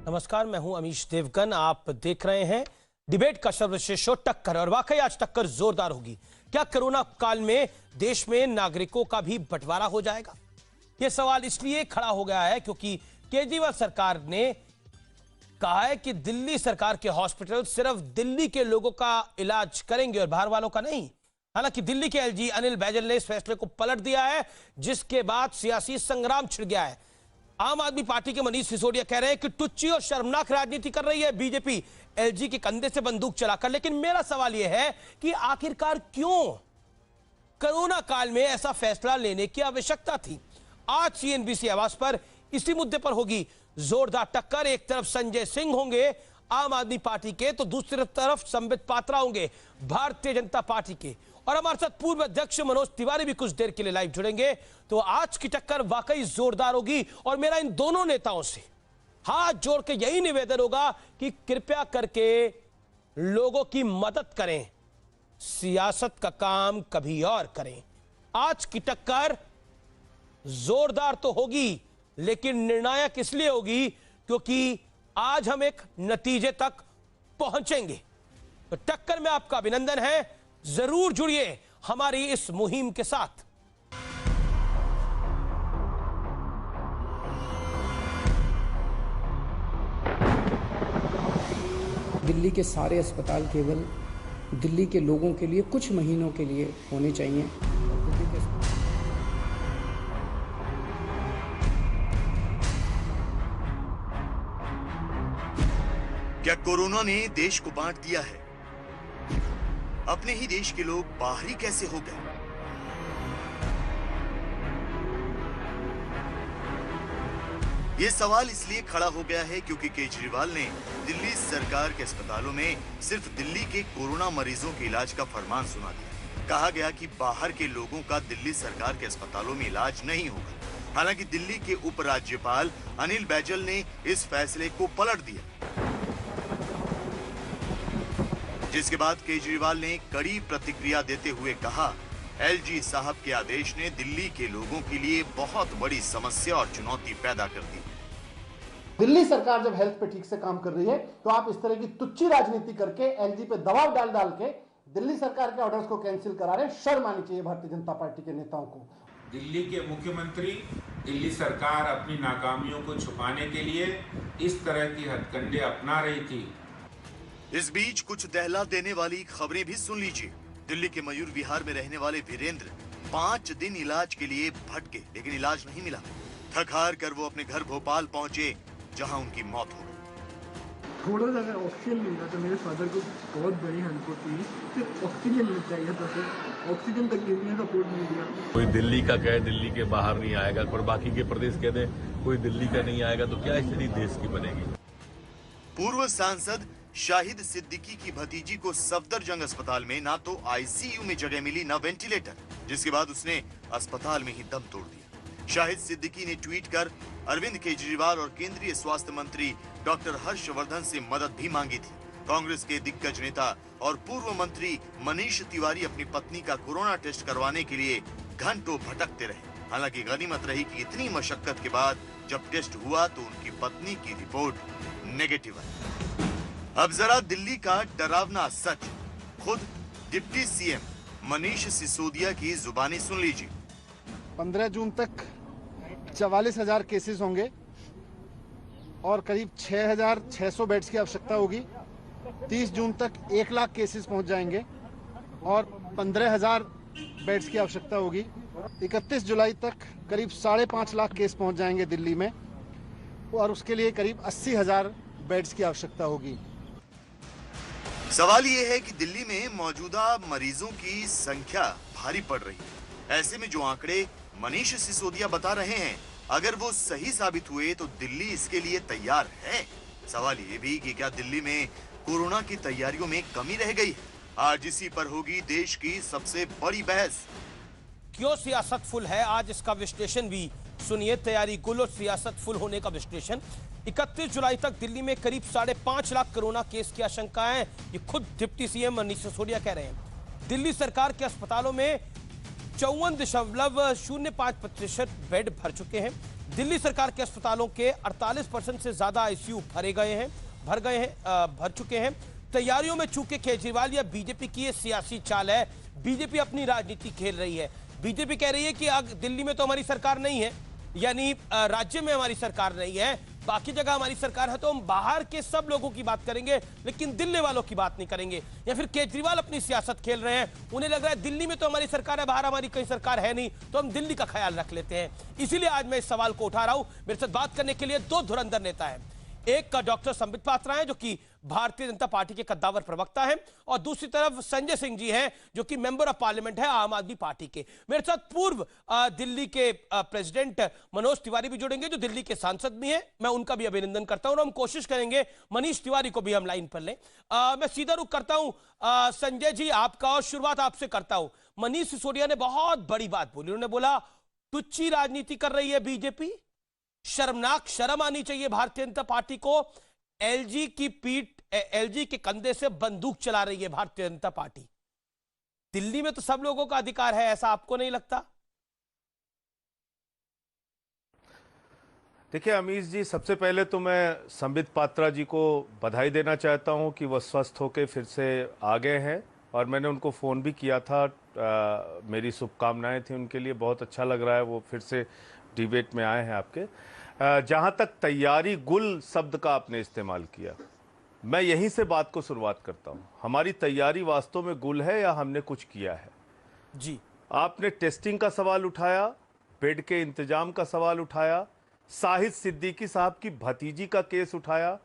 नमस्कार, मैं हूं अमीश देवगन। आप देख रहे हैं डिबेट का सर्वश्रेष्ठ शो टक्कर। और वाकई आज टक्कर जोरदार होगी। क्या कोरोना काल में देश में नागरिकों का भी बंटवारा हो जाएगा? यह सवाल इसलिए खड़ा हो गया है क्योंकि केजरीवाल सरकार ने कहा है कि दिल्ली सरकार के हॉस्पिटल सिर्फ दिल्ली के लोगों का इलाज करेंगे और बाहर वालों का नहीं। हालांकि दिल्ली के एलजी अनिल बैजल ने इस फैसले को पलट दिया है, जिसके बाद सियासी संग्राम छिड़ गया है। आम आदमी पार्टी के मनीष सिसोदिया कह रहे हैं कि टुच्ची और शर्मनाक राजनीति कर रही है बीजेपी एलजी के कंधे से बंदूक चलाकर। लेकिन मेरा सवाल यह है कि आखिरकार क्यों कोरोना काल में ऐसा फैसला लेने की आवश्यकता थी? आज सीएनबीसी आवाज पर इसी मुद्दे पर होगी जोरदार टक्कर। एक तरफ संजय सिंह होंगे आम आदमी पार्टी के, तो दूसरी तरफ संबित पात्रा होंगे भारतीय जनता पार्टी के। और हमारे साथ पूर्व अध्यक्ष मनोज तिवारी भी कुछ देर के लिए लाइव जुड़ेंगे। तो आज की टक्कर वाकई जोरदार होगी और मेरा इन दोनों नेताओं से हाथ जोड़ के यही निवेदन होगा कि कृपया करके लोगों की मदद करें, सियासत का काम कभी और करें। आज की टक्कर जोरदार तो होगी, लेकिन निर्णायक इसलिए होगी क्योंकि आज हम एक नतीजे तक पहुंचेंगे। तो टक्कर में आपका अभिनंदन है, जरूर जुड़िए हमारी इस मुहिम के साथ। दिल्ली के सारे अस्पताल केवल दिल्ली के लोगों के लिए कुछ महीनों के लिए होने चाहिए। क्या कोरोना ने देश को बांट दिया है? अपने ही देश के लोग बाहरी कैसे हो गए? ये सवाल इसलिए खड़ा हो गया है क्योंकि केजरीवाल ने दिल्ली सरकार के अस्पतालों में सिर्फ दिल्ली के कोरोना मरीजों के इलाज का फरमान सुना दिया। कहा गया कि बाहर के लोगों का दिल्ली सरकार के अस्पतालों में इलाज नहीं होगा। हालांकि दिल्ली के उपराज्यपाल अनिल बैजल ने इस फैसले को पलट दिया, जिसके बाद केजरीवाल ने कड़ी प्रतिक्रिया देते हुए कहा, एलजी साहब के आदेश ने दिल्ली के लोगों के लिए बहुत बड़ी समस्या और चुनौती पैदा कर दी। दिल्ली सरकार जब हेल्थ पे ठीक से काम कर रही है तो आप इस तरह की तुच्ची राजनीति करके एलजी पे दबाव डाल डाल के दिल्ली सरकार के ऑर्डर्स को कैंसिल करा रहे हैं। शर्म आनी चाहिए भारतीय जनता पार्टी के नेताओं को। दिल्ली के मुख्यमंत्री, दिल्ली सरकार अपनी नाकामियों को छुपाने के लिए इस तरह की हथकंडे अपना रही थी। इस बीच कुछ दहला देने वाली खबरें भी सुन लीजिए। दिल्ली के मयूर विहार में रहने वाले वीरेंद्र 5 दिन इलाज के लिए भटके, लेकिन इलाज नहीं मिला। थक हार कर वो अपने घर भोपाल पहुंचे, जहां उनकी मौत हो गई। थोड़ा सा अगर ऑक्सीजन मिल रहा तो मेरे फादर को बहुत बड़ी हेल्प होती। सिर्फ ऑक्सीजन मिल चाहिए था, सर ऑक्सीजन तक किसी ने सपोर्ट नहीं दिया। कोई दिल्ली का कहे दिल्ली के बाहर नहीं आएगा, और बाकी के प्रदेश कह दे कोई दिल्ली का नहीं आएगा, तो क्या स्थिति देश की बनेगी? पूर्व सांसद शाहिद सिद्दीकी की भतीजी को सफदरजंग अस्पताल में ना तो आईसीयू में जगह मिली, ना वेंटिलेटर, जिसके बाद उसने अस्पताल में ही दम तोड़ दिया। शाहिद सिद्दीकी ने ट्वीट कर अरविंद केजरीवाल और केंद्रीय स्वास्थ्य मंत्री डॉक्टर हर्षवर्धन से मदद भी मांगी थी। कांग्रेस के दिग्गज नेता और पूर्व मंत्री मनीष तिवारी अपनी पत्नी का कोरोना टेस्ट करवाने के लिए घंटों भटकते रहे। हालांकि गनीमत रही कि इतनी मशक्कत के बाद जब टेस्ट हुआ तो उनकी पत्नी की रिपोर्ट नेगेटिव आई। अब जरा दिल्ली का डरावना सच खुद डिप्टी सीएम मनीष सिसोदिया की जुबानी सुन लीजिए। 15 जून तक 44,000 केसेस होंगे और करीब 6,600 बेड्स की आवश्यकता होगी। 30 जून तक 1 लाख केसेस पहुंच जाएंगे और 15,000 बेड्स की आवश्यकता होगी। 31 जुलाई तक करीब 5.5 लाख केस पहुंच जाएंगे दिल्ली में और उसके लिए करीब 80,000 बेड्स की आवश्यकता होगी। सवाल ये है कि दिल्ली में मौजूदा मरीजों की संख्या भारी पड़ रही है। ऐसे में जो आंकड़े मनीष सिसोदिया बता रहे हैं, अगर वो सही साबित हुए तो दिल्ली इसके लिए तैयार है। सवाल ये भी कि क्या दिल्ली में कोरोना की तैयारियों में कमी रह गई है? आज इसी पर होगी देश की सबसे बड़ी बहस। क्यों सियासत फुल है, आज इसका विश्लेषण भी सुनिए। तैयारी गुल और सियासत फुल होने का विश्लेषण। 31 जुलाई तक दिल्ली में करीब 5.5 लाख कोरोना केस की आशंका है। ये खुद डिप्टी सीएम मनीष सिसोदिया कह रहे हैं। दिल्ली सरकार के अस्पतालों में 54.05% बेड भर चुके हैं। दिल्ली सरकार के अस्पतालों के 48% से ज्यादा आईसीयू भर चुके हैं। तैयारियों में चूके केजरीवाल या बीजेपी की ये सियासी चाल है। बीजेपी अपनी राजनीति खेल रही है। बीजेपी कह रही है कि दिल्ली में तो हमारी सरकार नहीं है, यानी राज्य में हमारी सरकार नहीं है, बाकी जगह हमारी सरकार है, तो हम बाहर के सब लोगों की बात करेंगे लेकिन दिल्ली वालों की बात नहीं करेंगे। या फिर केजरीवाल अपनी सियासत खेल रहे हैं, उन्हें लग रहा है दिल्ली में तो हमारी सरकार है, बाहर हमारी कोई सरकार है नहीं, तो हम दिल्ली का ख्याल रख लेते हैं। इसीलिए आज मैं इस सवाल को उठा रहा हूं। मेरे साथ बात करने के लिए दो धुरंधर नेता हैं। एक का डॉक्टर संबित पात्रा है जो कि भारतीय जनता पार्टी के कद्दावर प्रवक्ता हैं, और दूसरी तरफ संजय सिंह जी हैं जो कि मेंबर ऑफ पार्लियामेंट है आम आदमी पार्टी के। मेरे साथ पूर्व दिल्ली के प्रेसिडेंट मनोज तिवारी भी जुड़ेंगे जो दिल्ली के सांसद भी हैं। मैं उनका भी अभिनंदन करता हूं और हम कोशिश करेंगे मनीष तिवारी को भी हम लाइन पर लें। मैं सीधा रुख करता हूं संजय जी आपका, और शुरुआत आपसे करता हूं। मनीष सिसोदिया ने बहुत बड़ी बात बोली। उन्होंने बोला तुच्छी राजनीति कर रही है बीजेपी, शर्मनाक, शर्म आनी चाहिए भारतीय जनता पार्टी को। एलजी के कंधे से बंदूक चला रही है भारतीय जनता पार्टी। दिल्ली में तो सब लोगों का अधिकार है, ऐसा आपको नहीं लगता? देखिए अमीश जी, सबसे पहले तो मैं संबित पात्रा जी को बधाई देना चाहता हूं कि वह स्वस्थ होकर फिर से आ गए हैं, और मैंने उनको फ़ोन भी किया था। मेरी शुभकामनाएं थी उनके लिए। बहुत अच्छा लग रहा है वो फिर से डिबेट में आए हैं आपके। जहां तक तैयारी गुल शब्द का आपने इस्तेमाल किया, मैं यहीं से बात को शुरुआत करता हूं। हमारी तैयारी वास्तव में गुल है या हमने कुछ किया है? जी, आपने टेस्टिंग का सवाल उठाया, बेड के इंतजाम का सवाल उठाया, शाहिद सिद्दीकी साहब की भतीजी का केस उठाया,